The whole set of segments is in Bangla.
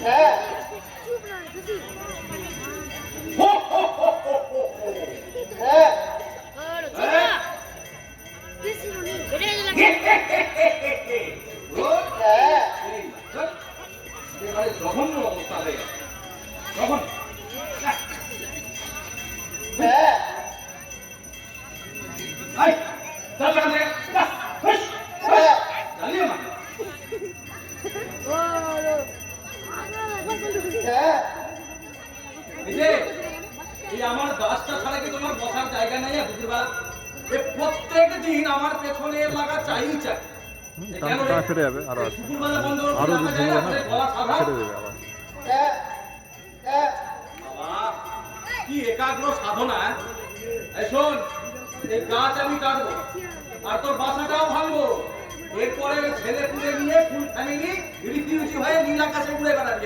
হ্যাঁ হ্যাঁ জঘন্য অবস্থা হয়ে গেছে জঘন্য হ্যাঁ আমার গাছটা ছাড়া কি তোমার বসার জায়গা নাই দুপুরবেলা প্রত্যেক দিন আমার পেছনে লাগা চাই চাই ছেড়ে যাবে আরো আরো ছেড়ে দেবে আবার কি একাগ্র সাধনা শোন এই গাছ আমি কাটবো আর তোর বাসাটাও ভাঙবো এরপরে ছেলে পুলে নিয়ে ফুল ফ্যামিলি রীতি রুচি হয়ে নীল আকাশে উড়ে বেড়াবি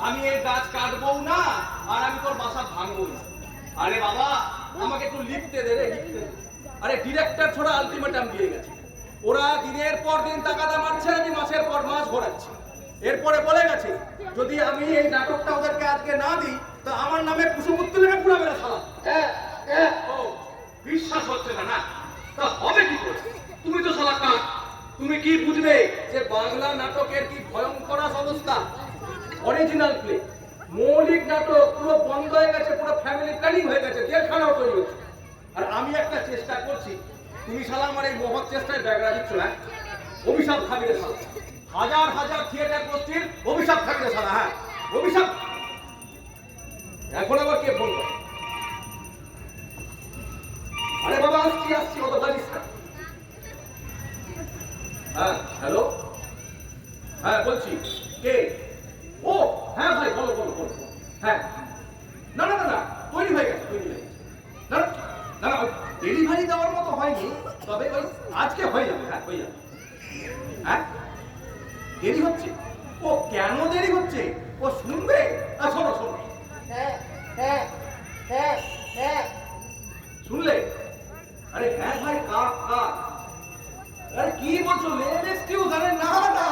আমি এই গাছ কাটবো না আর আমি তোর বাসা ভাঙবো না আরে বাবা আমাকে একটু লিখতে দে রে লিখতে দে আরে ডিরেক্টর ছোড়া আলটিমেটাম দিয়ে গেছে ওরা দিনের পর দিন টাকাটা মারছে আমি মাসের পর মাস ঘোরাচ্ছি এরপরে বলে গেছে যদি আমি এই নাটকটা ওদেরকে আজকে না দিই তো আমার নামে কুসুমুত্তি লেগে পুরো মেরে সালা ও বিশ্বাস হচ্ছে না না তা হবে কি করে তুমি তো সালা কাজ তুমি কি বুঝবে যে বাংলা নাটকের কি ভয়ঙ্কর অবস্থা অরিজিনাল প্লে মৌলিক নাটক পুরো বন্ধ হয়ে গেছে পুরো ফ্যামিলি প্ল্যানিং হয়ে গেছে জেলখানাও তৈরি হচ্ছে আর আমি একটা চেষ্টা করছি তুমি শালা আমার এই মহৎ চেষ্টায় ব্যাগরা দিচ্ছ না অভিশাপ খাবি রে শালা হাজার হাজার থিয়েটার গোষ্ঠীর অভিশাপ খাবি রে শালা হ্যাঁ অভিশাপ এখন আবার কে ফোন করে আরে বাবা আসছি আসছি কত জানিস না হ্যাঁ হ্যালো হ্যাঁ বলছি কে ও হ্যাঁ ভাই বলো বলো বলো হ্যাঁ না না না না তৈরি হয়ে গেছে তৈরি হয়ে গেছে না না না ডেলিভারি দেওয়ার মতো হয়নি তবে ওই আজকে হয়ে যাবে হ্যাঁ হয়ে যাবে হ্যাঁ দেরি হচ্ছে ও কেন দেরি হচ্ছে ও শুনবে শোনো শোনো শুনলে আরে হ্যাঁ ভাই কাক কাক আরে কি বলছো লেট এক্সকিউজ আরে না না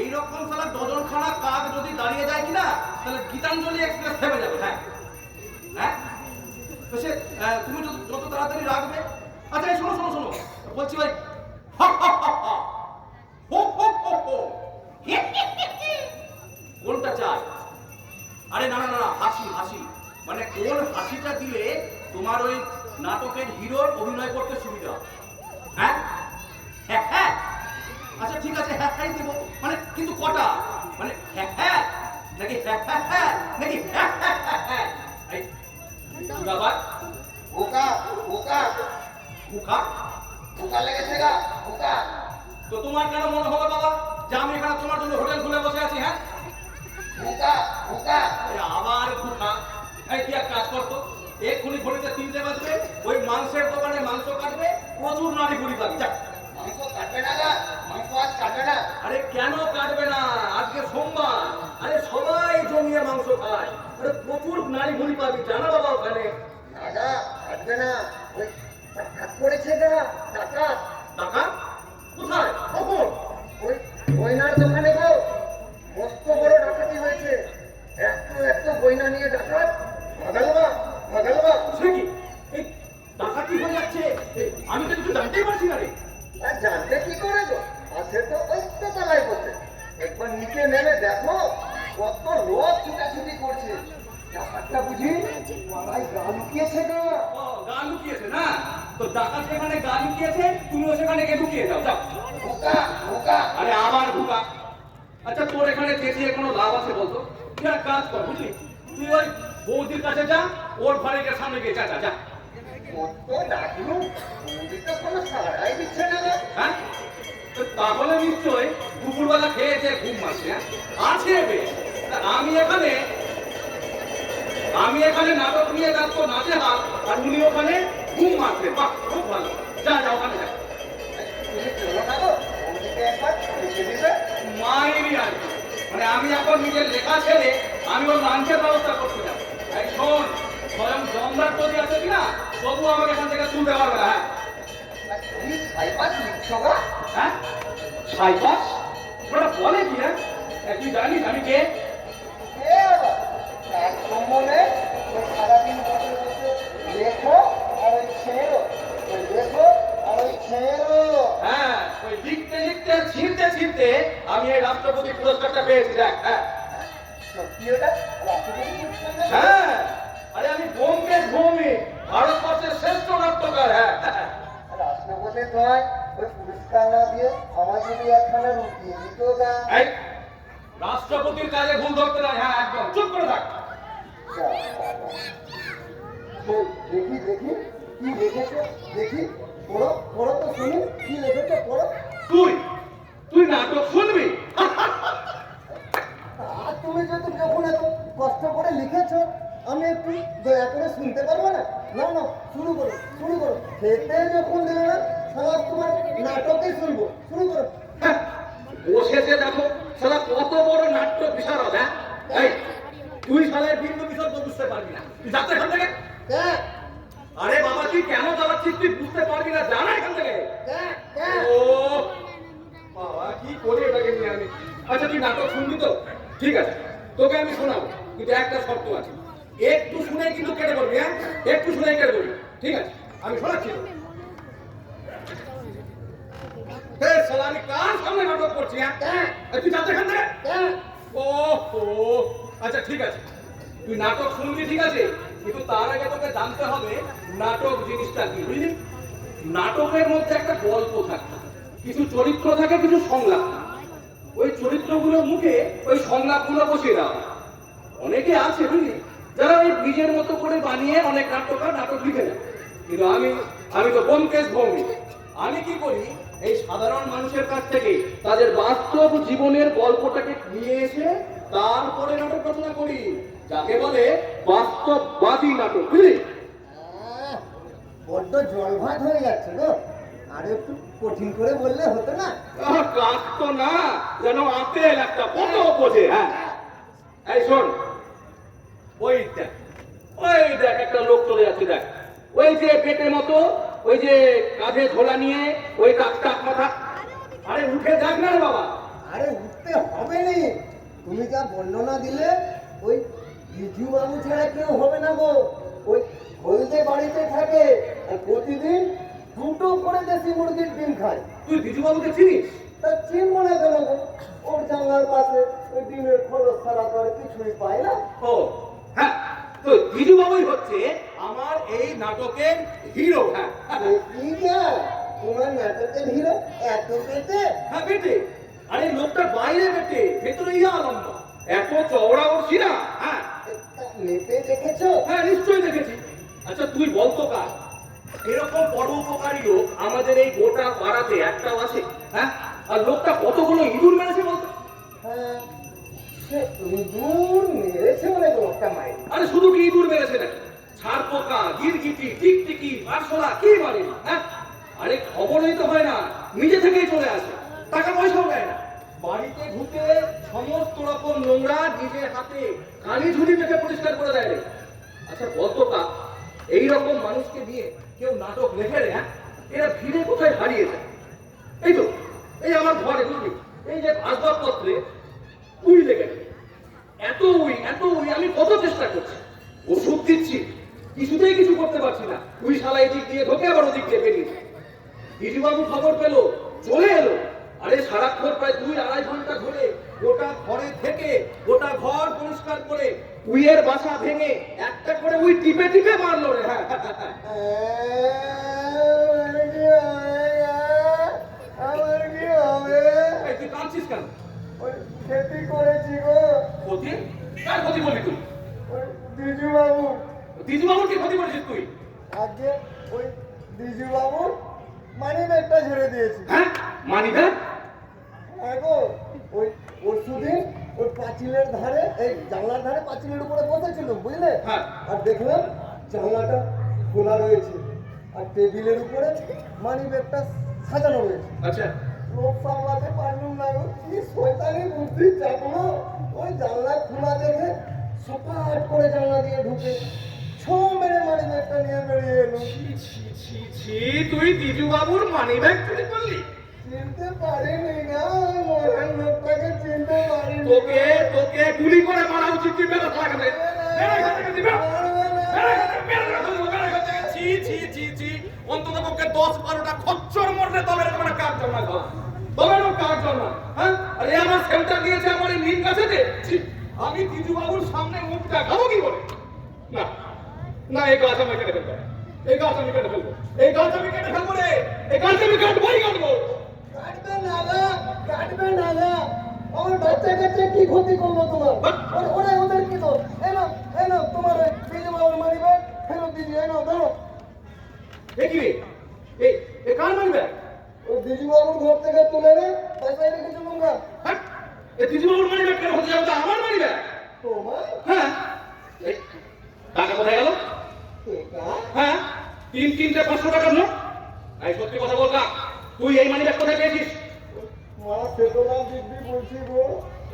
এইরকম সালা ডজন খানা কাক যদি দাঁড়িয়ে যায় কিনা তাহলে গীতাঞ্জলি এক্সপ্রেস থেমে যাবে হ্যাঁ হ্যাঁ তো সে তুমি যত তাড়াতাড়ি রাখবে আচ্ছা শোনো শোনো শোনো বলছি ভাই কোনটা চাই আরে না না না হাসি হাসি মানে কোন হাসিটা দিলে তোমার ওই নাটকের হিরোর অভিনয় করতে সুবিধা হ্যাঁ হ্যাঁ হ্যাঁ আচ্ছা ঠিক আছে হ্যাঁ হ্যাঁ দেবো মানে কিন্তু কটা মানে হ্যাঁ হ্যাঁ নাকি হ্যাঁ হ্যাঁ হ্যাঁ নাকি হ্যাঁ হ্যাঁ হ্যাঁ হ্যাঁ এই বাবা ওকা ওকা মুখা ওকা লেগেছে গা ওকা তো তোমার কেন মনে হলো বাবা যে আমি এখানে তোমার জন্য হোটেল খুলে বসে আছি হ্যাঁ ওকা ওকা আবার মুখা এই কি এক কাজ করতো এক্ষুনি ঘড়িতে 3টে বাজবে ওই মাংসের দোকানে মাংস কাটবে প্রচুর নারী বুড়ি পাবি যা মাংস কাটবে না গা মাংস আজ কাটবে না আরে কেন কাটবে না আজকে সোমবার আরে সবাই জমিয়ে মাংস খায় আরে প্রচুর নারী বুড়ি পাবি জানা বাবা ওখানে দাদা কাটবে না ওই ডাকাত পড়েছে গা ডাকাত টাকা কোথায় কখন ওই গয়নার দোকানে গো মস্ত বড় ডাকাতি হয়েছে এত গয়না নিয়ে ডাকাত ভাগালবা সে কি এই ডাকাতি হয়ে যাচ্ছে আমি তো কিছু জানতেই পারছি না রে আর জানতে কি করে গো আছে তো ওই তো তলায় বসে একবার নিচে নেমে দেখো কত লোক ছুটাছুটি করছে ডাকাতটা বুঝি বাবাই গা লুকিয়েছে গো গা লুকিয়েছে না তো ডাকাত যেখানে গা লুকিয়েছে তুমিও সেখানে গিয়ে লুকিয়ে যাও যাও বোকা বোকা আরে আবার বোকা আচ্ছা তোর এখানে চেঁচিয়ে কোনো লাভ আছে বলতো তুই এক কাজ কর বুঝলি তুই ওই বৌদির কাছে যা ওর ঘরে গিয়ে সামনে গিয়ে যা যা কত ডাকলু বৌদি তো কোনো সাড়াই দিচ্ছে না গো হ্যাঁ তাহলে নিশ্চয় দুপুরবেলা খেয়েছে ঘুম মারছে আছে বেশ আমি এখানে নাটক নিয়ে যাচ্ছ নাচে হাত আর উনি ওখানে ঘুম মারছে বাহ খুব ভালো যা যা ওখানে যা তুমি চলো না গো বৌদিকে একবার লিখে দিবে মায়েরই আর কি। মানে আমি এখন নিজের লেখা ছেড়ে আমি ওর লাঞ্চের ব্যবস্থা করতে সম্রাট যদি আছে কিনা তবু আমাকে এখান থেকে তুলতে পারবে না। আর তুমি সাইপাস লিখছো গা? হ্যাঁ সাইপাস ওটা বলে কি? হ্যাঁ তুই জানিস আমি কে? এ বাবা, একদম মনে ওই সারাদিন বসে বসে লেখো আর ওই ছেড়ো, ওই লেখো আর ওই ছেড়ো। হ্যাঁ ওই লিখতে লিখতে ছিঁড়তে ছিঁড়তে আমি এই রাষ্ট্রপতি পুরস্কারটা পেয়েছি দেখ। হ্যাঁ সত্যি ওটা রাষ্ট্রপতি পুরস্কার দেবে? হ্যাঁ আরে আমি ব্যোমকেশ ভৌমিক, ভারতবর্ষের শ্রেষ্ঠ নাট্যকার। হ্যাঁ রাষ্ট্রপতি তোমায় ওই পুরস্কার না দিয়ে আমার যদি একখানা রুটি দিত গা। এই রাষ্ট্রপতির কাজে ভুল ধরতে নাই। হ্যাঁ একদম চুপ করে থাক। যা বাবা। দেখি দেখি কি লিখেছো, দেখি পড়ো পড়ো তো শুনি কি লিখেছো, পড়ো। তুই তুই নাটক শুনবি? আর তুমি যদি যখন এত কষ্ট করে লিখেছো আমি একটু দয়া করে শুনতে পারবো না? না না, শুরু করো শুরু করো। খেতে যখন দিলে না সারা তোমার নাটকে শুনবো, শুরু করো। হ্যাঁ, বসেছে দেখো সারা কত বড় নাট্য বিশারদ। হ্যাঁ এই তুই সালের বিন্দু বিসর্গ বুঝতে পারবি না, তুই যাচ্ছে এখান থেকে। হ্যাঁ আরে বাবা তুই কেন চালাচ্ছিস তুই বুঝতে পারবি না, জানা এখান থেকে। হ্যাঁ হ্যাঁ। ও বাবা কি করি এটাকে নিয়ে আমি। আচ্ছা তুই নাটক শুনবি তো? ঠিক আছে তোকে আমি শোনাবো, কিন্তু একটা শর্ত আছে, একটু শুনে কিন্তু কেটে পড়বি। হ্যাঁ একটু শুনে কেটে পড়বি, ঠিক আছে? আমি শোনাচ্ছি। হে শালা আমি কার সামনে নাটক করছি? হ্যাঁ তুই যাচ্ছে এখান থেকে। ও আচ্ছা ঠিক আছে তুই নাটক শুনবি, ঠিক আছে, কিন্তু তার আগে তোকে জানতে হবে নাটক জিনিসটা কি, বুঝলি? নাটকের মধ্যে একটা গল্প থাকে, কিছু চরিত্র থাকে, কিছু সংলাপ থাকে। ওই চরিত্রগুলোর মুখে ওই সংলাপগুলো বসিয়ে দেওয়া হয়। অনেকে আছে বুঝলি যারা ওই নিজের মতো করে বানিয়ে অনেক নাট্যকার নাটক লিখে দেয়, কিন্তু আমি তো ব্যোমকেশ ভৌমিক। আমি কি করি, এই সাধারণ মানুষের কাছ থেকে তাদের বাস্তব জীবনের গল্পটাকে নিয়ে এসে তারপরে নাটক রচনা করি, যাকে বলে বাস্তববাদী নাটক, বুঝলি? বড্ড জল ভাত হয়ে যাচ্ছে গো, আর একটু কঠিন করে বললে হতো না? কাজ তো না যেন আপেল একটা কত বোঝে। হ্যাঁ এই শোন, ওই দেখ একটা লোক চলে যাচ্ছে, দেখ ওই যে পেটের মতো, ওই যে কাঁধে ঝোলা নিয়ে, ওই টাক মাথা। আরে উঠে যাক না রে বাবা। আরে উঠতে হবে নি, তুমি যা বর্ণনা দিলে ওই বিজু বাবু ছাড়া কেউ হবে না গো। ওই হলদে বাড়িতে থাকে আর প্রতিদিন দুটো করে দেশি মুরগির ডিম খায়। তুই বিজুবাবুকে চিনিস? তা চিনবো না কেন গো? ওর জানলার পাশে ওই ডিমের খরচ ছাড়া তো আর কিছুই পায় না। ও হ্যাঁ, তো বিজুবাবুই হচ্ছে আমার এই নাটকের হিরো। হ্যাঁ কি যা তোমার নাটকের হিরো এত পেটে? হ্যাঁ বেটে, আরে লোকটা বাইরে বেটে, ভেতরে ইয়া লম্বা, এত চওড়া ওর শিরা। হ্যাঁ মেপে দেখেছো? হ্যাঁ নিশ্চয়ই দেখেছি। আচ্ছা তুই বলতো কার এরকম পরোপকারী লোক আমাদের এই গোটা পাড়াতে একটাও আছে? হ্যাঁ আর লোকটা কতগুলো ইঁদুর মেরেছে বলতো? হ্যাঁ, সে ইঁদুর মেরেছে বলে লোকটা মাইর। আরে শুধু কি ইঁদুর মেরেছে নাকি, ছাড় পোকা, গিরগিটি, টিকটিকি, আরশোলা কি মারেনি? হ্যাঁ আরে খবরই তো হয় না, নিজে থেকেই চলে আসে, টাকা পয়সাও দেয় না, বাড়িতে ঢুকে সমস্ত রকম নোংরা নিজের হাতে কালি ঝুড়ি থেকে পরিষ্কার করে দেয় রে। আচ্ছা বলতো কা এইরকম মানুষকে নিয়ে কেউ নাটক লেখে রে? হ্যাঁ এরা ভিড়ে কোথায় হারিয়ে যায়? এই তো এই আমার ঘরে বুঝলি এই যে আসবাবপত্রে উই লেগে গেছে, এত উই আমি কত চেষ্টা করছি, ওষুধ দিচ্ছি, কিছুতেই কিছু করতে পারছি না। উই শালা এদিক দিয়ে ঢোকে আবার ওদিক দিয়ে বেরিয়ে যায়। বিজুবাবু খবর পেলো, চলে এলো। আরে সারাক্ষণ প্রায় 2-2.5 ঘন্টা ধরে গোটা ঘরে থেকে গোটা ঘর পরিষ্কার করে উইয়ের বাসা ভেঙে একটা করে উই টিপে টিপে মারলো রে। হ্যাঁ আমার কি হবে? এই তুই কাঁদছিস কেন? ওই ক্ষতি করেছি গো। ক্ষতি? কার ক্ষতি করলি তুই? ওই বিজু বাবু, বিজুবাবুর কি ক্ষতি করেছিস তুই? আজকে ওই বিজু বাবুর মানি ব্যাগটা ঝেড়ে দিয়েছি। হ্যাঁ মানি ব্যাগ? হ্যাঁ গো, ওই পরশুদিন ওই পাঁচিলের ধারে, এই জানলার ধারে পাঁচিলের উপরে বসেছিল বুঝলে, হ্যাঁ। আর দেখলাম জানলাটা খোলা রয়েছে আর টেবিলের উপরে মানি ব্যাগটা সাজানো রয়েছে। আচ্ছা লোক সামলাতে পারলুম না গো, কি শয়তানি বুদ্ধি চাপলো। ওই জানলা খোলা দেখে সপাট করে জানলা দিয়ে ঢুকে ছো মেরে মানি ব্যাগটা নিয়ে বেরিয়ে এলো। ছি ছি ছি ছি, তুই দিজু বাবুর মানি ব্যাগ চুরি করলি? চিনতে পারিনি না, মহান লোকটাকে চিনতে পারিনি। তোকে তোকে গুলি করে মারা উচিত, তুই বেরো থাকবে। ছি ছি ছি ছি, অন্তত পক্ষে 10-12টা খচ্চর মরলে তবে এরকম একটা কাজ জমা হয়, তবে এরকম কাজ জমা। হ্যাঁ, আর এই আমার সেন্টার দিয়েছে আমার এই নীল গাছেতে। ছি, আমি দিজু বাবুর সামনে মুখ দেখাবো কি করে? না না, এই গাছ আমি কেটে ফেলবো, এই গাছ আমি কেটে ফেলবো, এই গাছ আমি কেটে ফেলবো রে, এই গাছ আমি কাটবোই কাটবো। কাটবে না গা, কাটবে না গা। আমার বাচ্চা কাচ্চা কি ক্ষতি করলো তোমার? ওরা ওদের কি তো? এই নাও তোমার বিজু বাবুর মানি ব্যাগ ফেরত দিবি। এই নাও ধরো। এ কি রে? এ কার মানি ব্যাগ? ও বিজু বাবুর ঘর থেকে তুলে নে, পয়সা রেখেছো তোমরা। হ্যাঁ, এ দিজু বাবুর মানি ব্যাগ কেন হতে যাবে? আমার মানি ব্যাগ। তোমার হ্যাঁ, এই টাকা কোথায় গেল? টেকা? হ্যাঁ, 3-3টে 500 টাকার নোট। এই সত্যি কথা বল, কাক, তুই এই মানি ব্যাগ কোথায় পেয়েছিস? মা চেতনা দিব্যি বলছি গো,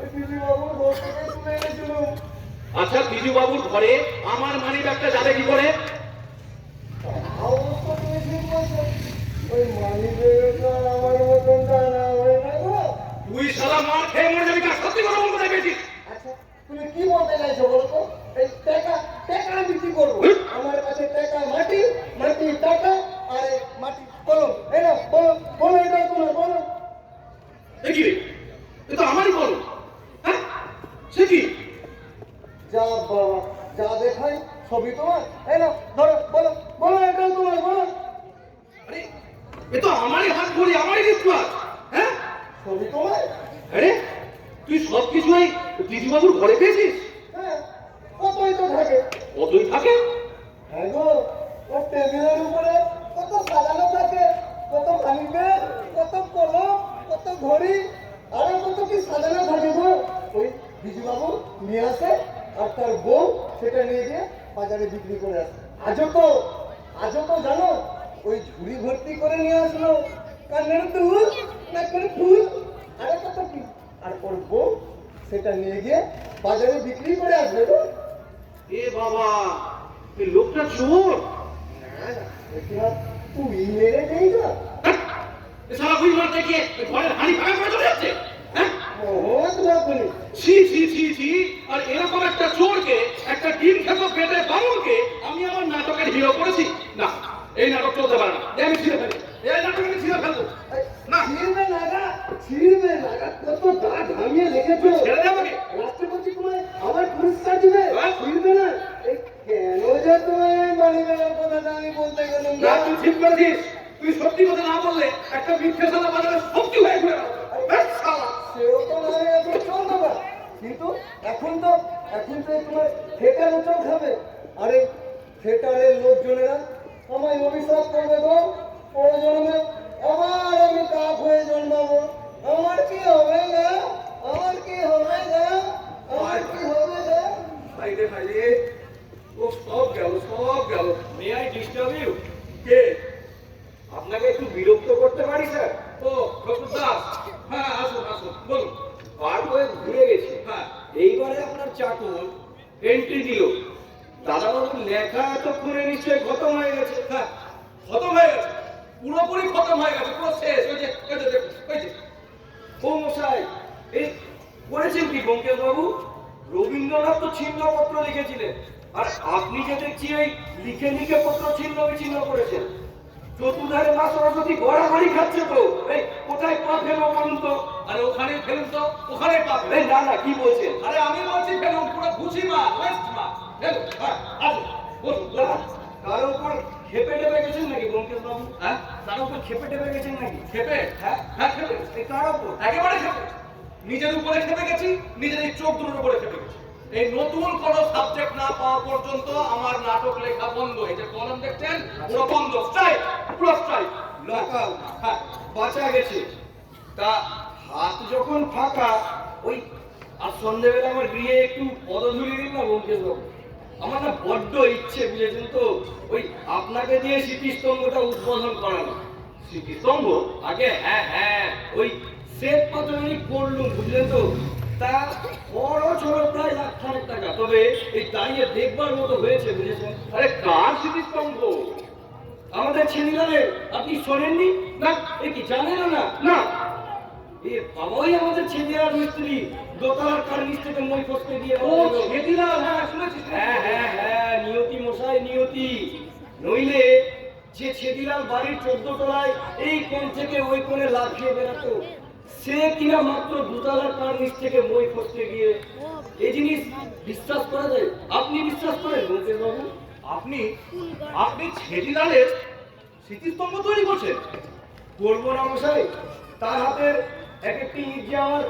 ওই বিজু বাবুর ঘর থেকে তুলে এনেছিল। আচ্ছা, দিজু বাবুর ঘরে আমার মানি ব্যাগটা যাবে কি করে? অবশ্য তুমি ঠিক বলছো, ওই মানি ব্যাগটা আমার মতন টানা হয় না গো। তুই শালা মার খেয়ে মরে যাবি, কাক, সত্যি কথা বল, কোথায় পেয়েছিস? আচ্ছা তুমি কি বলতে চাইছো বলো তো? এই টাকা টাকা বিক্রি করবো? আমার কাছে টাকা মাটি, মাটি টাকা, আর এই মাটি কলম। এই না বলো, বলো এটা তোমার, বলো। এ কি রে? এ তো আমারই বল। হ্যাঁ, সে কি? যা বাবা, যা দেখাই সবই তোমার। এই না ধরো, বলো বলো এটা তোমার, বলো। আরে, এ তো আমারই হাত ঘড়ি, আমারই রিচুয়াল। হ্যাঁ, সবই তোমার? আরে তুই সব কিছুই দিজু বাবুর ঘরে পেয়েছিস? হ্যাঁ, কতই তো থাকে। কতই থাকে? হ্যাঁ গো, ও টেবিলের উপরে কত সাজানো থাকে, কত মানি ব্যাগ, কত কলম, কত ঘড়ি, আরো কত কি সাজানো থাকে গো। ওই বিজু বাবু নিয়ে আসে, আর তার বউ সেটা নিয়ে গিয়ে বাজারে বিক্রি করে আসে। আজও তো জানো, ওই ঝুড়ি ভর্তি করে নিয়ে আসলো কানের দুল, নাকের ফুল, আরো কত কি। আর ওর বউ সেটা নিয়ে গিয়ে বাজারে বিক্রি করে আসবে গো। এ বাবা, এই লোকটা চোর। না না, এটা তুই মেরে নেই না। হ্যাঁ? এ শালা বুঝ মারতে গিয়ে এ ঘরের হাঁড়ি ভাঙা করে চলে যাচ্ছে। হ্যাঁ, বহুত বাবুনি। ছি ছি ছি ছি, আর এরকম একটা চোরকে, একটা ডিম খেতো পেটে বামুনকে আমি আমার নাটকের হিরো করেছি। না, এই নাটক চলতে পারে না, এই আমি ছিঁড়ে ফেলি, এই নাটক আমি ছিঁড়ে ফেলবো। না, ছিড়বে লাগা, ছিড়বে লাগা, কত গা ঘামিয়ে লেগেছো। ছেড়ে দে আমাকে। রাষ্ট্রপতি তোমায় আমার পুরস্কার দিবে, হ্যাঁ? ছিড়বে না। এই কেন যে তোমায় মানি ব্যাগের কথাটা আমি বলতে গেলাম না, না। তুই ঠিক করেছিস। তুই সত্যি কথা না বললে একটা মিথ্যে শালা বাজারে সত্যি হয়ে ঘুরে বেড়াবে। হ্যাঁ, শালা। সেও তো নয় এখন চলবে না, কিন্তু এখন তো তোমার থিয়েটার উৎসব খাবে। আরে থিয়েটারের লোকজনেরা আমায় অভিশাপ করবে গো, পরে জন্মে আবার আমি কাক হয়ে জন্মাবো। আমার কি হবে না, আমার কি হবে না, আমার কি হবে না। হাইরে হাইরে, ও সব গেল, সব গেল। May I disturb you? কে? আপনাকে একটু বিরক্ত করতে পারি স্যার? ও ডক্টর দাস, হ্যাঁ আসুন আসুন, বলুন। পার হয়ে ঘুরে গেছে। হ্যাঁ, এইবারে আপনার চাকর এন্ট্রি দিল, দাদাবাবুর লেখা এতক্ষণে নিশ্চয়ই খতম হয়ে গেছে। হ্যাঁ, খতম হয়ে গেছে, পুরোপুরি খতম হয়ে গেছে, পুরো শেষ। ওই যে দেখুন, ওই যে। ও মশাই, এই করেছেন কি বঙ্কেশ বাবু? রবীন্দ্রনাথ তো ছিন্নপত্র লিখেছিলেন, আর আপনি যে দেখছি এই লিখে লিখে পত্র ছিন্ন বিচ্ছিন্ন করেছেন। চতুর্ধারে মা সরস্বতী গড়াগড়ি খাচ্ছে তো। এই কোথায় পা ফেলো বলুন তো? আরে ওখানেই ফেলুন তো, ওখানেই পাবে। এই না না, কি বলছেন? আরে আমি বলছি ফেলুন, পুরো ঘুষি মা, ওয়েস্ট মা। ফেলুন, হ্যাঁ, আসুন, বলুন, না, বলুন। কারো উপর খেপে টেপে গেছেন নাকি বঙ্কেশ বাবু? হ্যাঁ, কারো উপর খেপে টেপে গেছেন নাকি? খেপে? হ্যাঁ, হ্যাঁ, খেপে। এই কার উপর? একেবারে খেপে। নিজের উপরে খেপে গেছি, নিজের এই চোখ দুটোর উপরে খেপে গেছি। এই নতুন কোন সাবজেক্ট না পাওয়া পর্যন্ত আমার নাটক লেখা বন্ধ। এই যে কলম দেখছেন, পুরো বন্ধ, স্ট্রাইক, পুরো স্ট্রাইক। লোকাল হ্যাঁ, বাঁচা গেছে। তা হাত যখন ফাঁকা, ওই আর সন্ধ্যেবেলা আমার গৃহে একটু পদধূলি দিন না বঙ্কেশ বাবু। আমার না বড্ড ইচ্ছে, বুঝেছেন তো, ওই আপনাকে দিয়ে স্মৃতিস্তম্ভটা উদ্বোধন করানো। স্মৃতিস্তম্ভ? আগে হ্যাঁ হ্যাঁ, ওই শ্বেত পাথর আমি করলুম, বুঝলেন তো। তা খরচ হলো প্রায় লাখ টাকা। তবে এই দাঁড়িয়ে দেখবার মতো হয়েছে, বুঝেছেন? আরে কার স্মৃতিস্তম্ভ? আমাদের ছেলেদের আপনি শোনেননি? না, এ কি জানেন না? না, এ বাবাই আমাদের ছেলেরা মিস্ত্রি, দোতলার কার নিচ থেকে মই ফসকে দিয়ে ও ছেদিলাল, হ্যাঁ শুনেছি। হ্যাঁ, নিয়তি মশাই, নিয়তি। নইলে যে ছেদিলাল বাড়ির 14 তলায় এই কোণ থেকে ওই কোণে লাফিয়ে বেড়াতো, সে কিনা মাত্র দোতলার কার নিচ থেকে মই ফসকে গিয়ে, এই জিনিস বিশ্বাস করা যায়? আপনি বিশ্বাস করেন বলতে বাবু? আপনি আপনি ছেদিলালের স্মৃতিস্তম্ভ তৈরি করছেন? করবো না মশাই, তার হাতের এক একটি ইট যে আমার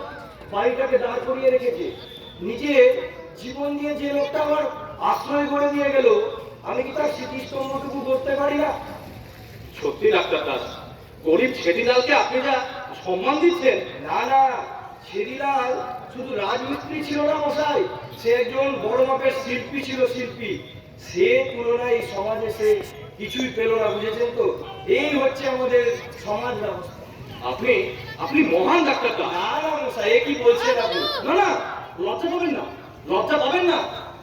বাড়িটাকে দাঁড় করিয়ে রেখেছে। নিজে জীবন দিয়ে যে লোকটা আমার আশ্রয় করে দিয়ে গেল, আমি কি তার স্মৃতিস্তম্ভটুকু করতে পারি না? সত্যি ডাক্তার দাস, গরিব ছেদিলালকে আপনি যা সম্মান দিচ্ছেন! না, ছেদিলাল শুধু রাজমিস্ত্রি ছিল না মশাই, সে একজন বড় মাপের শিল্পী ছিল, শিল্পী। সে তুলনায় এই সমাজে সে কিছুই পেল না, বুঝেছেন তো? এই হচ্ছে আমাদের সমাজ ব্যবস্থা। আপনি আপনি মহান ডাক্তার দাস। না মশাই, এ কি বলছেন আপনি? না, লজ্জা পাবেন না, লজ্জা পাবেন না।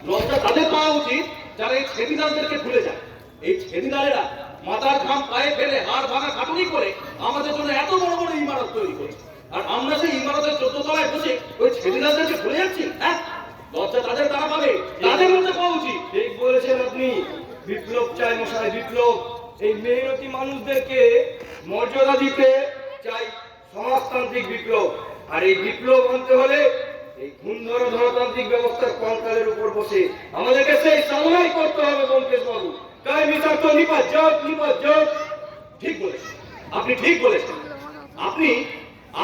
লজ্জা তাদের পাওয়া উচিত যারা এই ছেদিলালদেরকে ভুলে যায়। এই ছেদিলালেরা মাথার ঘাম পায়ে ফেলে হাড় ভাঙা খাটুনি করে আমাদের জন্য এত বড় বড় ইমারত তৈরি করেছে, আর আমরা সেই ইমারতের 14 তলায় বসে ওই ছেদিলালদেরকে ভুলে যাচ্ছি। হ্যাঁ, লজ্জা তাদের তারা পাবে, তাদের মধ্যে পাওয়া উচিত। ঠিক বলেছেন আপনি। বিপ্লব চাই মশাই, বিপ্লব। এই মেহনতি মানুষদেরকে মর্যাদা দিতে চাই সমাজতান্ত্রিক বিপ্লব। আর এই বিপ্লব আনতে হলে এই ঘুণধর ধনতান্ত্রিক ব্যবস্থার কঙ্কালের উপর বসে আমাদেরকে সেই সামনাই করতে হবে বঙ্কেশ বাবু। তাই বিচার তো নিপাত যাক। ঠিক বলেছেন, আপনি ঠিক বলেছেন। আপনি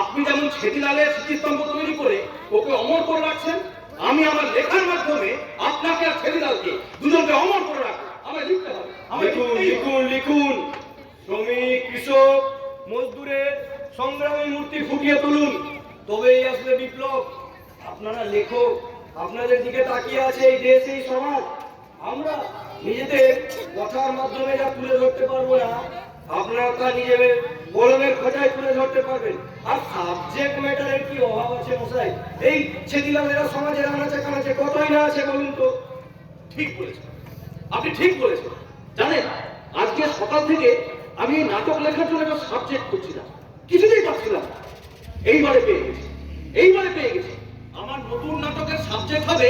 আপনি যেমন ছেদিলালের স্মৃতিস্তম্ভ তৈরি করে ওকে অমর করে রাখছেন, আমি আমার লেখার মাধ্যমে আপনাকে আর ছেদিলালকে দুজনকে অমর করে রাখবো। আমায় লিখতে হবে, আমায় লিখতেই হবে। লিখুন। শ্রমিক, কৃষক, মজদুরের সংগ্রামী মূর্তি ফুটিয়ে তুলুন, তবেই আসবে বিপ্লব। আপনারা লেখক, আপনাদের দিকে তাকিয়ে আছে এই দেশ, এই সমাজ। আমরা নিজেদের কথার মাধ্যমে যা তুলে ধরতে পারবো না, আপনারা তা নিজেদের কলমের খোঁজায় তুলে ধরতে পারবেন। আর সাবজেক্ট ম্যাটারের কি অভাব আছে মশাই? এই ছেদিলালেরা সমাজের আনাচে কানাচে কতই না আছে বলুন তো। ঠিক বলেছেন, আপনি ঠিক বলেছেন। জানেন, আজকে সকাল থেকে আমি এই নাটক লেখার জন্য একটা সাবজেক্ট করছিলাম, কিছুতেই পাচ্ছিলাম না। এইবারে পেয়ে গেছি। আমার নতুন নাটকের সাবজেক্ট হবে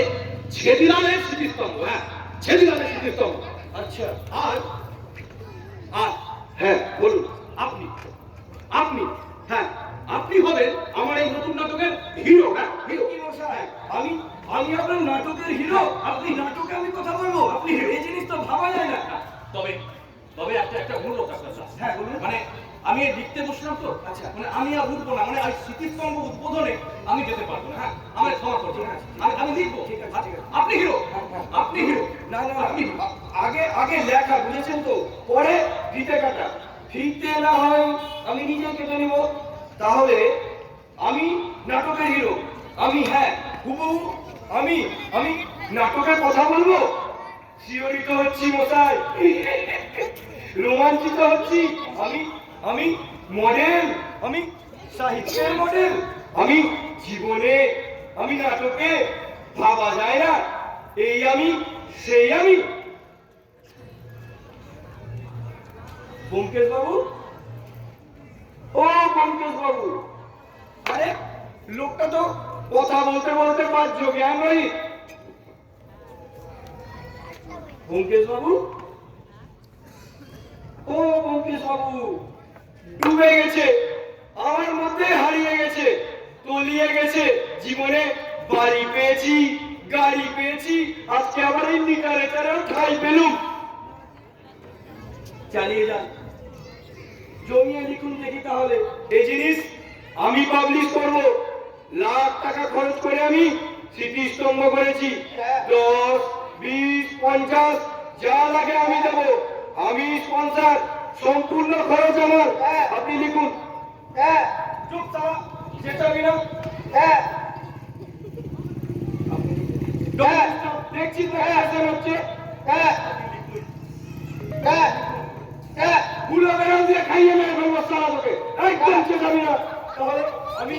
ছেদিলালের স্মৃতিস্তম্ভ। হ্যাঁ, ছেদিলালের স্মৃতিস্তম্ভ। আচ্ছা, আর আর হ্যাঁ বলুন। আপনি আপনি হ্যাঁ, আপনি হবেন আমার এই নতুন নাটকের হিরো। হ্যাঁ, হিরো। কি মশাই, আমি আপনার নাটকের হিরো? আপনি নাটকে আমি কথা বলবো? আপনি এই জিনিস তো ভাবা যায় না। তবে তবে একটা অনুরোধ আপনার কাছে। হ্যাঁ বলুন। মানে আমি এই লিখতে বসলাম তো, আচ্ছা। মানে আমি আর উঠবো না, মানে এই স্মৃতিস্তম্ভ উদ্বোধনে আমি যেতে পারবো না। হ্যাঁ, আমায় ক্ষমা করবেন। আমি লিখবো। ঠিক আছে, ঠিক আছে। আপনি হিরো, আপনি হিরো। না, আপনি আগে লেখা, বুঝেছেন তো? পরে ফিতে কাটা। ফিতে না হয় আমি নিজে কেটে নিব, তাহলে আমি নাটকের হিরো। আমি, হ্যাঁ হুবহু আমি নাটকের কথা বলবো। শিহরিত হচ্ছি মশাই, রোমাঞ্চিত হচ্ছি। আমি মডেল, আমি সাহিত্যের মডেল। আমি জীবনে, আমি নাটকে, ভাবা যায় না। এই আমি, সেই আমি। ব্যোমকেশ বাবু, ও ব্যোমকেশ বাবু, আরে লোকটা তো কথা বলতে বলতে বাহ্য জ্ঞান রহিত। ব্যোমকেশ বাবু, ও ব্যোমকেশ বাবু, ডুবে গেছে, আমার মধ্যে হারিয়ে গেছে, তলিয়ে গেছে। জীবনে বাড়ি পেয়েছি, গাড়ি পেয়েছি, আজকে আবার এই লিটারেচারেও ঠাঁই পেলুম। চালিয়ে যান, জমিয়ে লিখুন দেখি তাহলে। এই জিনিস আমি পাবলিশ করব। লাখ টাকা খরচ করে আমি স্মৃতিস্তম্ভ করেছি। 10, 20, 50 যা লাগে আমি দেব। আমি স্পন্সর, সম্পূর্ণ খরচ আমার। আপনি লিখুন। চুপ তারা, চেঁচাবি না। দেখছি তো হচ্ছে। গুলো বেরোন দিয়ে খাইয়ে মেরে ফেলবো সারা তোকে। একদম চেঁচাবি না, তাহলে আমি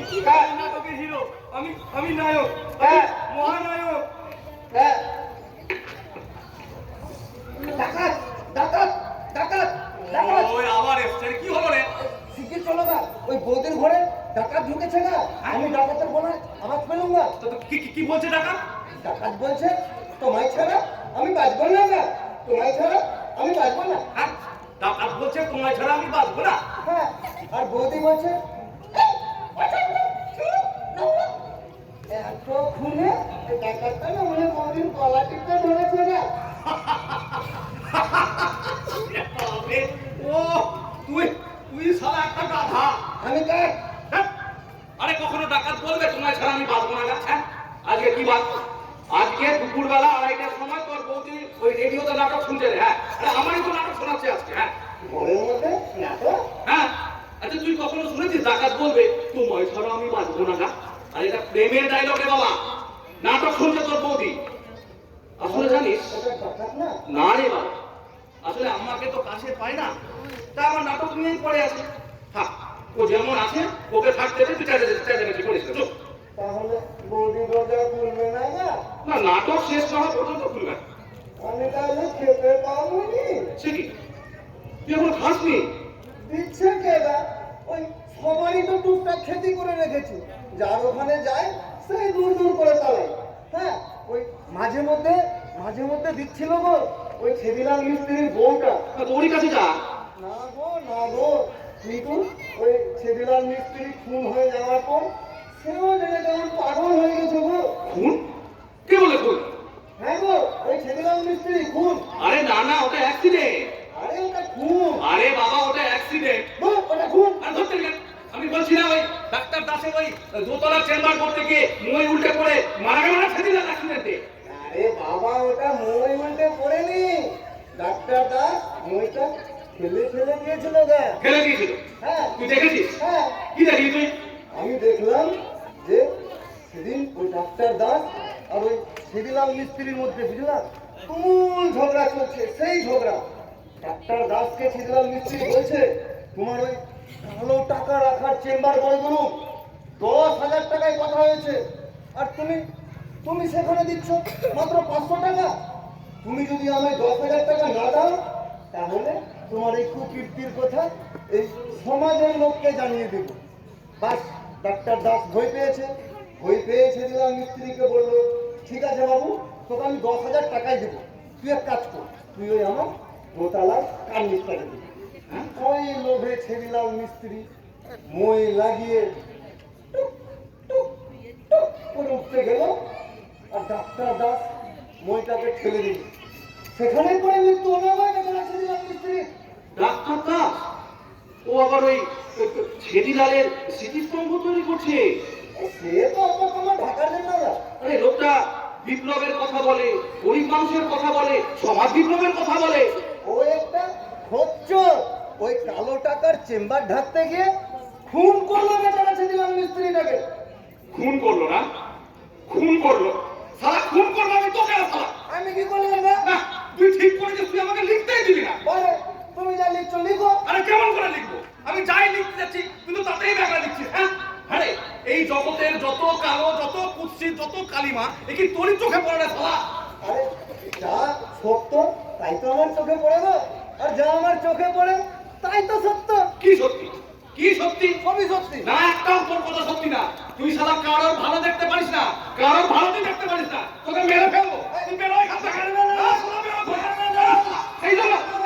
নাটকের হিরো। হিরো, আমি নায়ক, হ্যাঁ। মহানায়ক। হ্যাঁ। ডাকাত ডাকাত ডাকাত ডাকাত ওই আবার এসছে, কি হলো রে? শিগগির চলো না, ওই বৌদির ঘরে ডাকাত ঢুকেছে না, আমি ডাকাতের বলায় আওয়াজ পেলাম না। তো কি বলছে ডাকাত? ডাকাত বলছে তোমায় ছাড়া আমি বাঁচবো না, না তোমায় ছাড়া আমি বাঁচবো না। হ্যাঁ, ডাকাত বলছে তোমায় ছাড়া আমি বাঁচবো না। হ্যাঁ, আর বৌদি বলছে এত খুনে ডাকাতটা না মনে বৌদির গলা টিপতে ধরেছে না। বাপরে, ও তুই শালা একটা গাধা। আমি কার? হ্যাঁ? আরে কখনো ডাকাত বলবে তোমায় ছাড়া আমি বাঁচবো না? হ্যাঁ, আজকে কি বাদ? আজকে দুপুরবেলা 2:30টার সময় তোর বৌদি ওই রেডিওতে নাটক শুনছে রে। হ্যাঁ, আরে আমারই তো নাটক শোনাচ্ছে আজকে। হ্যাঁ ঘরের মধ্যে নাটক? হ্যাঁ, আচ্ছা তুই কখনো শুনেছিস ডাকাত বলবে তোমায় ছাড়া আমি বাঁচবো না? আর এটা প্রেমের ডায়লগ রে বাবা, নাটক শুনছে তোর বৌদি। আসলে জানিস ওটা ডাকাত না? না রে বাবা, আসলে আমাকে তো কাছে পায় না, তা আমার নাটক নিয়েই পড়ে আছে। থাক, ও যেমন আছে ওকে থাকতে দে, তুই চেঁচামেচি করিস না, চুপ। তাহলে বৌদি রোজা খুলবে না না? না, নাটক শেষ না হওয়া পর্যন্ত খুলবে না। আমি তাহলে খেতে পাবো নি? সে কি, তুই এখন খাসনি? দিচ্ছে কেনা, ওই সবারই তো টুকটাক খেতি করে রেখেছি, যার ওখানে যায় সেই দূর দূর করে তালাই। হ্যাঁ, ওই মাঝে মধ্যে দিচ্ছিল গো ওই ছেদিলাল মিস্ত্রির বউটা। ওরই কাছে যা। না গো কিন্তু ওই ছেদিলাল মিস্ত্রি খুন হয়ে যাওয়ার পর সেও জেনে কেমন পাগল হয়ে গেছে গো। খুন? কে বলে খুন? হ্যাঁ গো, ওই ছেদিলাল মিস্ত্রি খুন। আরে না, ওটা অ্যাক্সিডেন্ট। আরে ওটা খুন। আরে বাবা, ওটা অ্যাক্সিডেন্ট। ওটা খুন। আর ধরতে গেলে আমি বলছি না, ওই ডাক্তার দাসের ওই দোতলা চেম্বার করতে গিয়ে মই উল্টে পড়ে মারা গেল না ছেদিলাল অ্যাক্সিডেন্টে। আরে বাবা, ওটা মই উল্টে পড়েনি, ডাক্তার দাস মইটা ফেলে গিয়েছিল গা। ফেলে দিয়েছিল? হ্যাঁ তুই দেখেছিস? হ্যাঁ, কি দেখলি তুই? আমি দেখলাম যে সেদিন ওই ডাক্তার দাস আর ওই ছেদিলাল মিস্ত্রির মধ্যে বুঝলাম তুমুল ঝগড়া চলছে। সেই ঝগড়া ডাক্তার দাসকে ছেদিলাল মিস্ত্রি বলছে তোমার ওই ভালো টাকা রাখার চেম্বার বড় করুন, 10,000 টাকায় কথা হয়েছে, আর তুমি সেখানে দিচ্ছ মাত্র 500 টাকা। তুমি যদি আমায় 10,000 টাকা না দাও তাহলে তোমার এই কুকীর্তির কথা এই সমাজের লোককে জানিয়ে দেব। বাস, ডাক্তার দাস ভয় পেয়ে ছেদিলাল মিস্ত্রিকে বললো ঠিক আছে বাবু, তোকে আমি 10,000 টাকাই দেবো, তুই এক কাজ কর, তুই ওই আমার দোতলার কার্নিশটাকে দিবি। ওই লোভে ছেদিলাল মিস্ত্রি মই লাগিয়ে টুক টুক টুক করে উঠতে গেল, আর ডাক্তার দাস মইটাকে ঠেলে দিল। সেখানে পরে মৃত্যু হলো ছেদিলাল মিস্ত্রি। ডাক্তার দাস ও আবার ওই ছেদিলালের স্মৃতিস্তম্ভ তৈরি করছে। সে তো আমার ঢাকার জন্য না। আরে লোকটা বিপ্লবের কথা বলে, গরিব মানুষের কথা বলে, সমাজ বিপ্লবের কথা বলে। ও একটা খচ্চর, ওই কালো টাকার চেম্বার ঢাকতে গিয়ে খুন করলো বেচারা ছেদিলাল মিস্ত্রিটাকে। খুন করলো না? খুন করলো? সারা খুন করলো আমি তোকে না সালা। আমি কি করলাম না? না, তুই ঠিক করেছিস, তুই আমাকে লিখতেই দিবি না। বলে তুমি যা লিখছো লিখো। আরে কেমন করে লিখবো? আমি যাই লিখতে যাচ্ছি কিন্তু তাতেই ব্যাখ্যা লিখছিস। হ্যাঁ, আরে এই জগতের যত কালো, যত কুৎসিত, যত কালিমা, এ কি তোরই চোখে পড়ে না সালা? আরে যা সত্য তাই তো আমার চোখে পড়ে গো, আর যা আমার চোখে পড়ে তাই তো সত্য। কি সত্যি? কি সত্যি? সবই সত্যি। না, একটাও তোর কথা সত্যি না। তুই শালা কারোর ভালো দেখতে পারিস না, কারোর ভালো তুই দেখতে পারিস না। তোকে মেরে ফেলবো। তুই বেরো এখান থেকে। শালা বেরো, বেরো।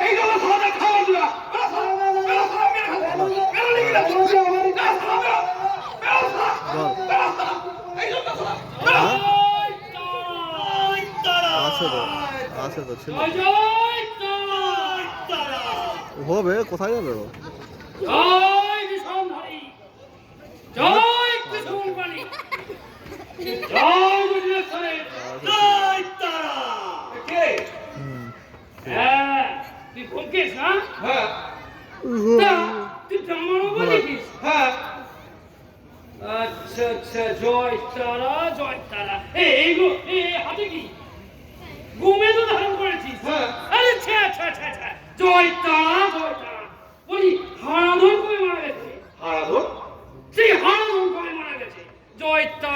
এই জন্য শালাদের খাবার দিলা। বেরো শালা, বেরো শালা, মেরে ফেলবো। বেরো লিখি না। বেরো শালা, বেরো। বেরো শালা, বেরো শালা। এই জন্য শালা, বেরো। আছে তো ছিল হবে, কোথায় যাবে ও? জয় কৃষ্ণধারী, জয় কৃষ্ণপাণি, জয় গুজরাটের, জয় তারা। কে? হ্যাঁ, তুই ভোগেস না? হ্যাঁ, তা, তুই ব্রাহ্মণ বলিস? হ্যাঁ। আচ্ছা, জয় তারা, জয় তারা। এই গো, হাতে কি গোমে তো ধারণ করেছিস? হ্যাঁ। আরে ছ্যা, জয় তারা, জয় তারা। বলি হারাধন কবে মারা গেছে? হারাধন? সেই হারাধন কবে মারা গেছে? জয় তারা।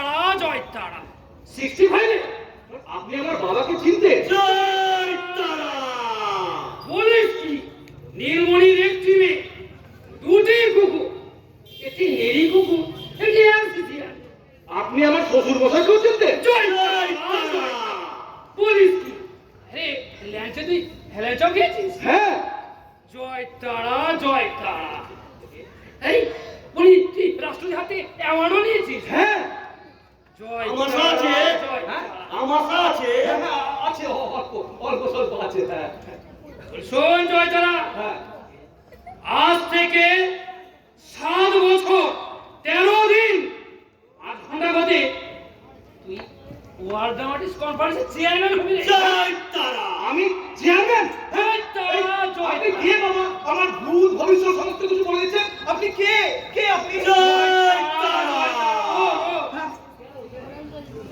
ল্যাঞ্চে তুই হেলেচাও খেয়েছিস? হ্যাঁ জয় তারা জয় তারা। এই বলি তুই রাষ্ট্রপতির হাতে অ্যাওয়ার্ডও নিয়েছিস? হ্যাঁ জয় আমাশা তারা, আছে। জয় হ্যাঁ? তারা। আমাশা আছে। হ্যাঁ, আছে অল্প অল্প স্বল্প আছে। হ্যাঁ শোন জয় তারা, হ্যাঁ আজ থেকে 7 বছর 13 দিন 8 ঘন্টা বাদে তুই ওয়ার্ল্ড ড্রামাটিক্স কনফারেন্সের চেয়ারম্যান হবি রে। জয় তারা। আমি চেয়ারম্যান? জয় তারা, জয় আপনি তারা। কে বাবা? আমার ভুল ভবিষ্যৎ সমস্ত কিছু বলে দিচ্ছেন। আপনি কে? কে আপনি? জয় তারা। ও, ও।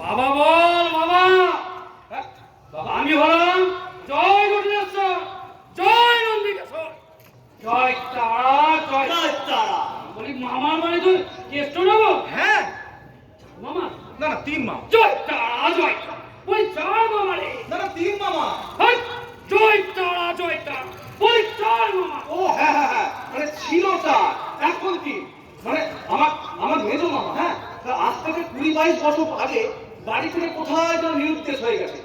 বাবা বল বাবা। হ্যাঁ? বাবা আমি হলাম জয় ঘটনেশ্বর, জয় নন্দিকেশ্বর, জয় তারা জয়। জয় তারা। বলি মামার মানে তুই কেষ্ট নেবো? হ্যাঁ মামা না না 3 মামা। জয় তারা জয় তারা। বলি চার মামা রে। না না 3 মামা। হাই, জয় তারা জয় তারা। বলি চার মামা। ও হ্যাঁ হ্যাঁ হ্যাঁ মানে ছিল স্যার, এখন কি মানে আমার আমার মেজো মামা। হ্যাঁ তা আজ থেকে 20-22 বছর আগে বাড়ি থেকে কোথায় যেন নিরুদ্দেশ হয়ে গেছে,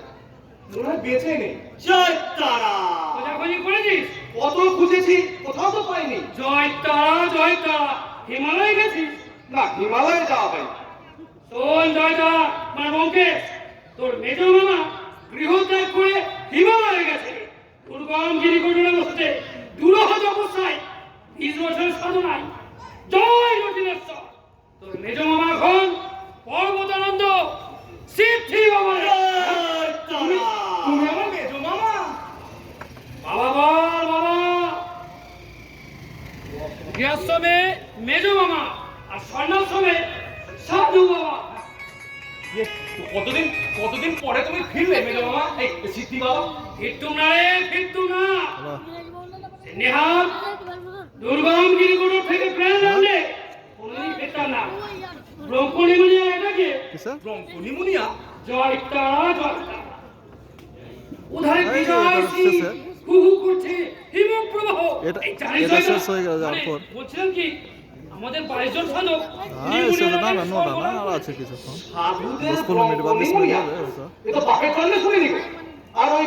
মনে হয় বেঁচে নেই। জয় তারা। খোঁজাখুঁজি করেছিস? কত খুঁজেছি কোথাও তো পাইনি। জয় তারা জয় তারা। হিমালয় গেছিস? না হিমালয়ে যাওয়া হয়নি। শোন জয় তারা মানে বঙ্কেশ, তোর মেজো মামা গৃহত্যাগ করে হিমালয়ে গেছে। দুর্গম গিরিকোটরে বসতে দুরহ তপস্যায় 20 বছর সাধনায়। জয় নটিনেশ্বর। তোর মেজো মামা এখন পর্বতানন্দ সিদ্ধি বাবা রে। জয় তারা। তুমি আমার মেজো মামা? বাবা বল বাবা। গৃহস্থমে মেজো মামা আর স্বর্ণাশ্রমে সাধু বাবা। ইয়ে, তো কতদিন পরে তুমি ফিরলে মেজো মামা? এই সিদ্ধি বাবা। ফিরতুম না রে, ফিরতুম না। বাহ, নেহাত দুর্গম গিরিগুলো থেকে প্রাণ রাখলে কোনোদিন ফিরতাম না। ব্রহ্মনিমুনিয়া এটাকে কিসে? ব্রঙ্কনিমুনিয়া? জয় তারা জয় তারা। উধারে এই, বিজয় এটা সিং শেষে। হু হু করছে হিমপ্রবাহ। এটা- এই জানিস এটা জয় শেষ তারা? হয়ে গেল যাওয়ার মানে পর। বলছিলাম কি আমাদের 22 জন সাধক হ্যাঁ এসে না না নোটা না আর আছে কিছুক্ষণ। সাধুদের 10-15 মিনিট বাদ 20 মিনিট ব্রঙ্কনিমুনিয়া? হবে ওটা। এ তো বাপের জন্মে শুনিনি গো। আর ওই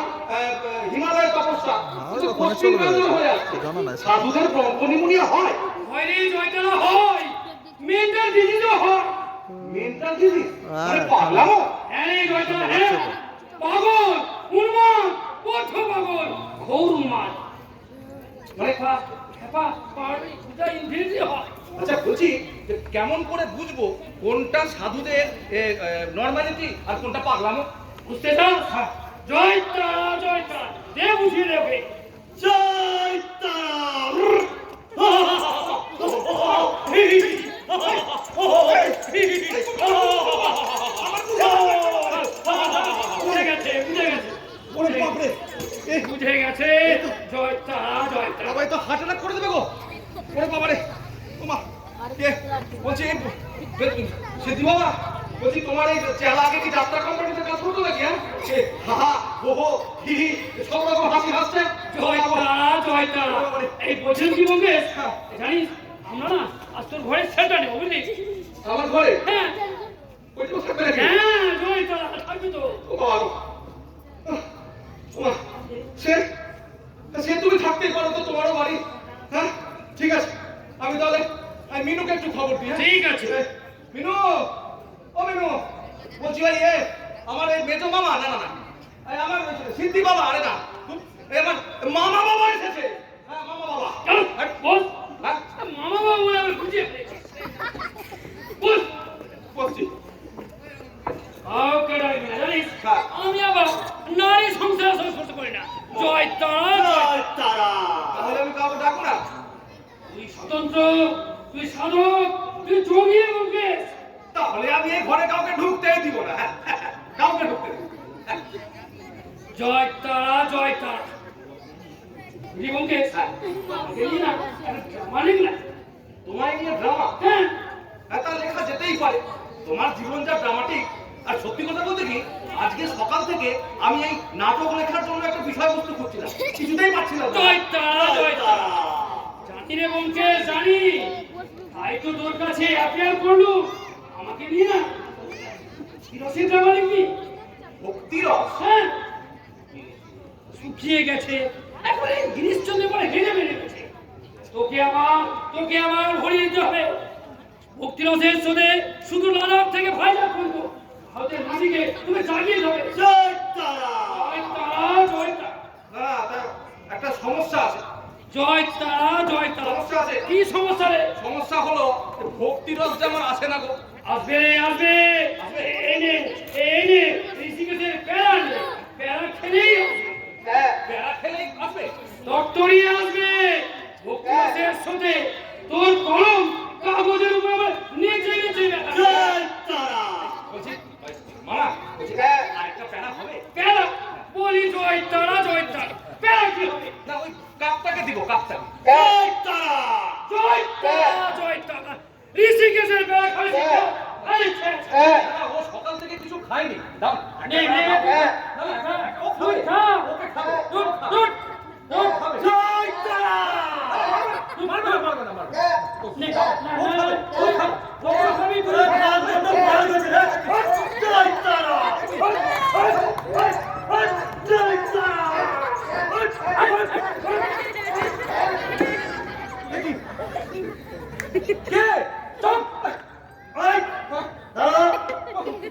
হিমালয়ের তপস্যা ওই তো ওখানে পশ্চিম চলবে বাংলা হয়তো। হয়ে আসছে। জানা নাই। সাধুদের ব্রঙ্কনিমুনিয়া হয়? হয় রে জয় তারা হয়। মেন্টাল ডিজিজও হয়। Mental disease? হ্যাঁ, পাগলামো? হ্যাঁ রে জয় তারা হ্যাঁ। পাগল, উন্মাদ, বদ্ধ পাগল, ঘোর উন্মাদ। মানে হেপা পাহাড়ি এটা ইনফিনিটি হয়। আচ্ছা বলছি যে কেমন করে বুঝবো কোনটা সাধুদের নর্মালিটি আর কোনটা পাগলামো? বুঝতে চাও? জয় তারা জয় তারা। দে বুঝিয়ে দে ওকে। জয় তারা। বুঝে গেছে বুঝে গেছে ওরে বাপরে, এই বুঝে গেছে। জয় তারা জয় তারা। বাবা, এ তো হার্ট অ্যাটাক করে দেবে গো। ওরে বাবা রে, ওমা কে বলছি সিদ্ধি বাবা, বলছি তোমার এই চেলা আগে কি যাত্রা কোম্পানিতে কাজ করতো নাকি? হ্যাঁ হা হা হো হো হি হি সব রকম হাসি হাসছে। জয় তারা জয় তারা। এই বলছেন কি বঙ্কেশ জানিস আমরা না আজ তোর ঘরে সেটা নেবো বুঝলি? আমার ঘরে হ্যাঁ ওইটুকু থাকবে নাকি? হ্যাঁ জয় তারা থাকবে তো। ও বাবা গো। ওমা, সে সে তুমি থাকতেই পারো তো, তোমারও বাড়ি। হ্যাঁ ঠিক আছে, আমি তাহলে মিনুকে একটু খবর দিই। হ্যাঁ? ঠিক আছে। মিনু, ও মিনু, বলছি ভাই আমার এই মেজো মামা, না না না আমার সিদ্ধি বাবা, আরে না আমার মামা বাবা এসেছে। হ্যাঁ মামা বাবা। চল বল। হ্যাঁ মামা বাবা বলে আমি খুঁজে বল। বলছি ওকে ডাকবি না জানিস? হ্যাঁ। আমি আবার নারী সংসার সংস্পর্শ করি না। জয় তারা জয়। জয় তারা। তাহলে আমি কাউকে ডাকবো না? তুই স্বতন্ত্র, তুই সাধক, তুই যোগী বঙ্কেশ। তাহলে আমি এই ঘরে কাউকে ঢুকতেই দিব না। কাউকে ঢুকতে দিব না। জয় তারা জয় তারা। বুঝলি বঙ্কেশ? আমাকে নিয়ে না একটা ড্রামা লিখ না। তোমায় নিয়ে ড্রামা? হ্যাঁ হ্যাঁ তা লেখা যেতেই পারে। তোমার জীবন যা ড্রামাটিক, আর সত্যি কথা বলতে কি আজকে সকাল থেকে আমি এই নাটক লেখার জন্য একটা বিষয়বস্তু খুঁজছিলাম, কিছুতেই পাচ্ছিলাম না। জয় তারা জয় জয় তারা। তারা। জানি রে বঙ্কেশ জানি। তাই তো তোর কাছে অ্যাপিয়ার করলু আমাকে নিয়ে না কিরসিন ড্রামা লিখবি। ভক্তিরস? হ্যাঁ শুকিয়ে গেছে, একবারে গিরিশচন্দ্র বলে হেরে বেড়ে গেছে। তোকে আমার ভরিয়ে দিতে হবে। ভক্তিরসের শোধে শুধু লালার থেকে ফায়দা করবো। হাতে মাঝিকে তুমি জাগিয়ে দেবে। জয় তারা। জয় তারা, জয় তারা। না তা একটা সমস্যা আছে। জয় তারা, জয় তারা। সমস্যা আছে। কি সমস্যা রে? সমস্যা হলো ভক্তিরস যেমন আসে না গো। আসবে রে, আসবে। এই নে ঋষিকেশের প্যারা নে। প্যারা খেলেই আসবে। হ্যাঁ বেড়া খেলেই আসবে। ডক্টরই আসবে। ভক্তিরসের শোধে তোর কলম কাগজের উপর আবার নিচে নিচে দেখা। জয় তারা। বলছি মামা, বলছি হ্যাঁ। আরেকটা প্যারা হবে? প্যারা বলি জয় তারা, জয় তারা। প্যারা কি হবে? না ওই কাকটাকে দিব, কাকটাকে। হ্যাঁ। জয় তারা। জয় তারা, জয় তারা। ঋষিকেশের প্যারা খাবে শিক্ষা। আরে ছে, ছে। হ্যাঁ না, ও সকাল থেকে কিছু খায়নি। দাও নে, নে, হ্যাঁ। না, না, ও তুই খাবে। খা। ওকে খাবে। দুট, দুট, দুট। খাবে। জয় তারা। মারবে না, মারবে না, মারবে না। হ্যাঁ নে, ও খাবে, ও খাবে। ও খাবি, তুই খা। জয় তারা। জয় তারা। কে? চুপ! এই! দাঁড়া!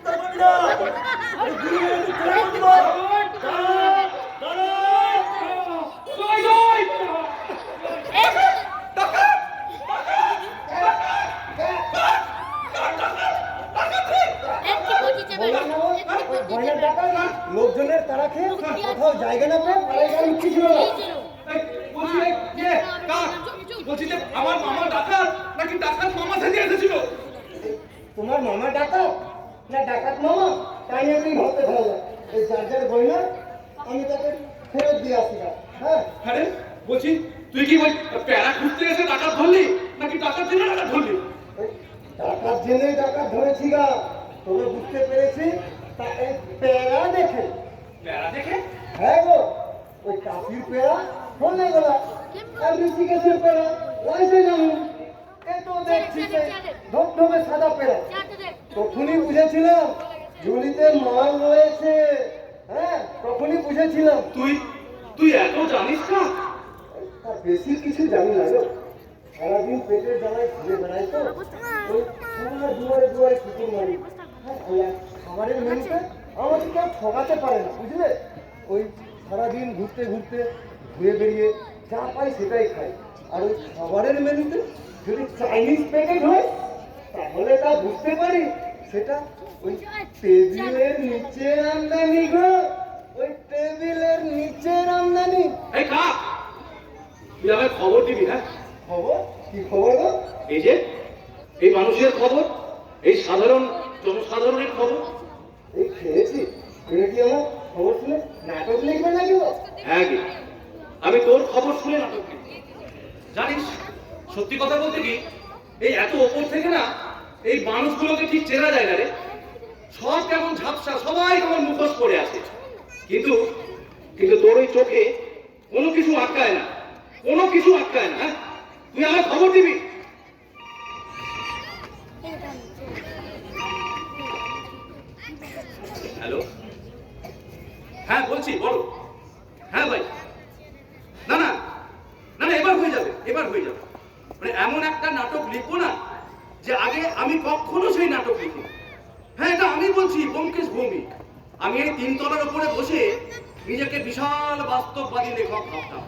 দাঁড়াবি না! এই গুরু মেরে তুই ছেড়ে বলতে পার! দাঁড়া! দাঁড়া! জয়, জয় তারা। লোকজনের তারা খেয়ে কোথাও জায়গা না পেয়ে পালাই গেল কি ছিল না এই, বলছি, এই, কে? কার? বলছি যে আমার মামা ডাকাত নাকি ডাকাত মামা থেকে এসেছিল? তোমার মামা ডাকাত না ডাকাত মামা তাই আমি ভাবতে ভালো এই যার যার গয়না আমি তাকে ফেরত দিয়ে আসি না হ্যাঁ আরে বলছি তুই কি বল প্যারা খুঁজতে এসে ডাকাত ধরলি নাকি ডাকাত জেনে ডাকাত ধরলি? ওই ডাকাত জেনে ডাকাত ধরেছি গা তবে বুঝতে পেরেছি তা এই পেয়ারা দেখে প্যারা দেখে? হ্যাঁ গো ওই কাশির পেয়ারা ফোনে গেলা আর ঋষিকেশের পেয়ারা ওই যে যেমন এ তো দেখছি ধবধবে সাদা পেয়ারা তখনই বুঝেছিলাম ঝুলিতে মাল রয়েছে হ্যাঁ তখনই বুঝেছিলাম তুই তুই এত জানিস না? আর বেশি কিছু জানি না গো সারাদিন পেটের জ্বালায় ঘুরে বেড়াই তো ওই সারা দুয়ারে দুয়ারে কুকুর মারি হ্যাঁ ওই এক খাবারের মেনুতে আমাকে কেউ ঠকাতে পারে না বুঝলে ওই সারাদিন ঘুরতে ঘুরতে ঘুরে বেরিয়ে যা পাই সেটাই খাই আর ওই খাবারের মেনুতে যদি চাইনিজ প্যাকেট হয় তাহলে তা বুঝতে পারি সেটা ওই টেবিলের নিচের আমদানি গো ওই টেবিলের নিচের আমদানি এই কাক তুই আমায় খবর দিবি হ্যাঁ? খবর কি খবর গো এই যে এই মানুষের খবর, এই সাধারণ জনসাধারণের খবর। এই খেয়েছি তুমি কি আমার খবর শুনে নাটক লিখবে নাকি গো হ্যাঁ গে, আমি তোর খবর শুনে নাটক লিখি। জানিস সত্যি কথা বলতে কি এই এত ওপর থেকে না এই মানুষগুলোকে ঠিক চেনা যায় না রে। সব কেমন ঝাপসা, সবাই কেমন মুখোশ পড়ে আছে। কিন্তু কিন্তু তোর ওই চোখে কোনো কিছু আটকায় না, কোনো কিছু আটকায় না। হ্যাঁ তুই আমার খবর দিবি। হ্যালো, হ্যাঁ বলছি, বলো। হ্যাঁ ভাই, না না না না এবার হয়ে যাবে, এবার হয়ে যাবে। মানে এমন একটা নাটক লিখবো না যে আগে আমি কখনো সেই নাটক লিখি। হ্যাঁ এটা আমি বলছি, ব্যোমকেশ ভৌমিক। আমি এই তিনতলার উপরে বসে নিজেকে বিশাল বাস্তববাদী লেখক ভাবতাম।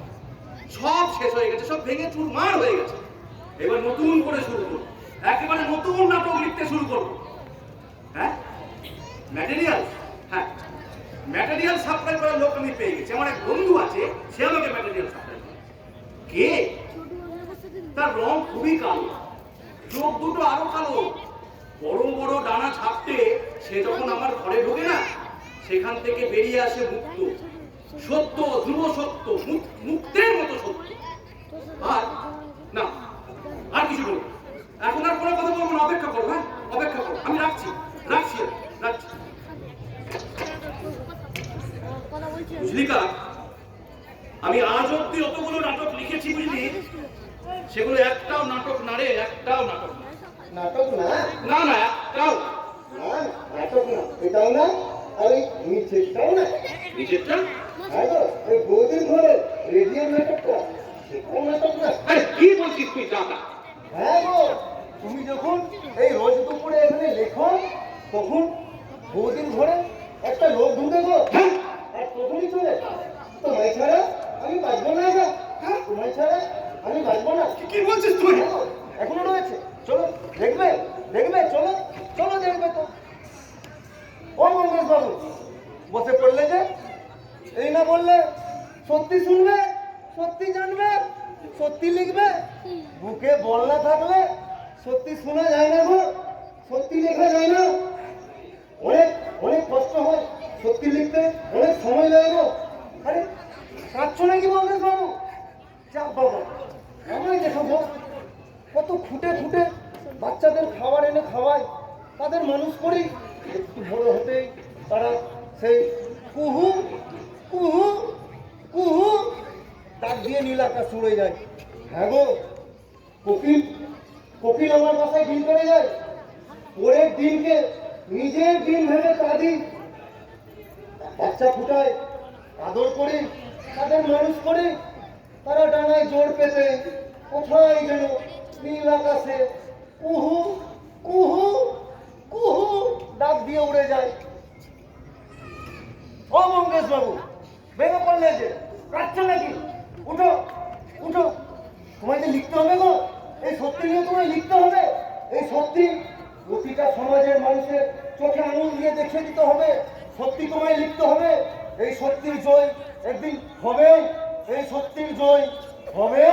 সব শেষ হয়ে গেছে, সব ভেঙে চুরমার হয়ে গেছে। এবার নতুন করে শুরু করবো, একেবারে নতুন নাটক লিখতে শুরু করবো। হ্যাঁ ম্যাটেরিয়াল, হ্যাঁ ম্যাটেরিয়াল সাপ্লাই করার লোক আমি পেয়ে গেছি। আমার এক বন্ধু আছে, সে আমাকে ম্যাটেরিয়াল সাপ্লাই করে। কে? তার রং খুবই কালো, চোখ দুটো আরো কালো, বড় বড় ডানা ছাপতে সে যখন আমার ঘরে ঢোকে না সেখান থেকে বেরিয়ে আসে মুক্ত, সত্য, ধ্রুব সত্য, মুক্তের মতো সত্য। আর না আর কিছু বলবো এখন আর কোনো কথা বলবো না, অপেক্ষা করো। হ্যাঁ অপেক্ষা করো, আমি রাখছি রাখছি রাখছি। বুঝলি কা, আমি আজ অব্দি অতগুলো নাটক লিখেছি বুঝলি, সেগুলো একটাও নাটক না রে, একটাও নাটক না। নাটক না না না একটাও না নাটক না এটাও না আর ওই নিচেরটাও না নিজেরটা। হ্যাঁ গো ওই তুই দাদা। হ্যাঁ গো, তুমি যখন এই রোজ দুপুরে এখানে লেখো তখন বহুদিন ধরে একটা লোক ঢুকে গো, আর তখনই চলে তোমায় ছাড়া আমি বাঁচবো না গো, তোমায় ছাড়া আমি বাঁচবো না। কি বলছিস তুই? হ্যাঁ গো, এখনো রয়েছে, চলো দেখবে দেখবে, চলো চলো দেখবে তো। ও মঙ্গেশ বাবু, বসে পড়লে যে, এই না বললে সত্যি শুনবে, সত্যি জানবে, সত্যি লিখবে। বুকে বল না থাকলে সত্যি শোনা যায় না গো, সত্যি লেখা যায় না। অনেক অনেক কষ্ট হয় সত্যি লিখতে, অনেক সময় লাগে গো। আরে কাঁদছো নাকি মঙ্গেশ বাবু? চাপ বাবা, আমরাই দেখো গো, কত খুঁটে খুঁটে বাচ্চাদের খাবার এনে খাওয়াই, তাদের মানুষ করি, একটু বড় হতেই তারা সেই কুহু কুহু কুহু ডাক দিয়ে নীল আকাশ উড়ে যায়। হ্যাঁ গো, কোকিল কোকিল আমার বাসায় ডিম করে যায়, পরের ডিমকে নিজের ডিম ভেবে কাঁদি, বাচ্চা ফুটায়, আদর করে তাদের মানুষ করে, তারা ডানায় জোর পেতে কোথায় যেন নীল আকাশে কুহু কুহু কুহু ডাক দিয়ে উড়ে যায়। ও মঙ্গেশ বাবু, ভেঙে পড়লে যে, কাটছো নাকি? উঠো উঠো, তোমায় যে লিখতে হবে গো, এই সত্যি নিয়ে তোমায় লিখতে হবে। এই সত্যি প্রতিটা সমাজের মানুষের চোখে আঙুল দিয়ে দেখিয়ে দিতে হবে, সত্যি তোমায় লিখতে হবে। এই সত্যির জয় একদিন হবে, এই সত্যির জয় হবে।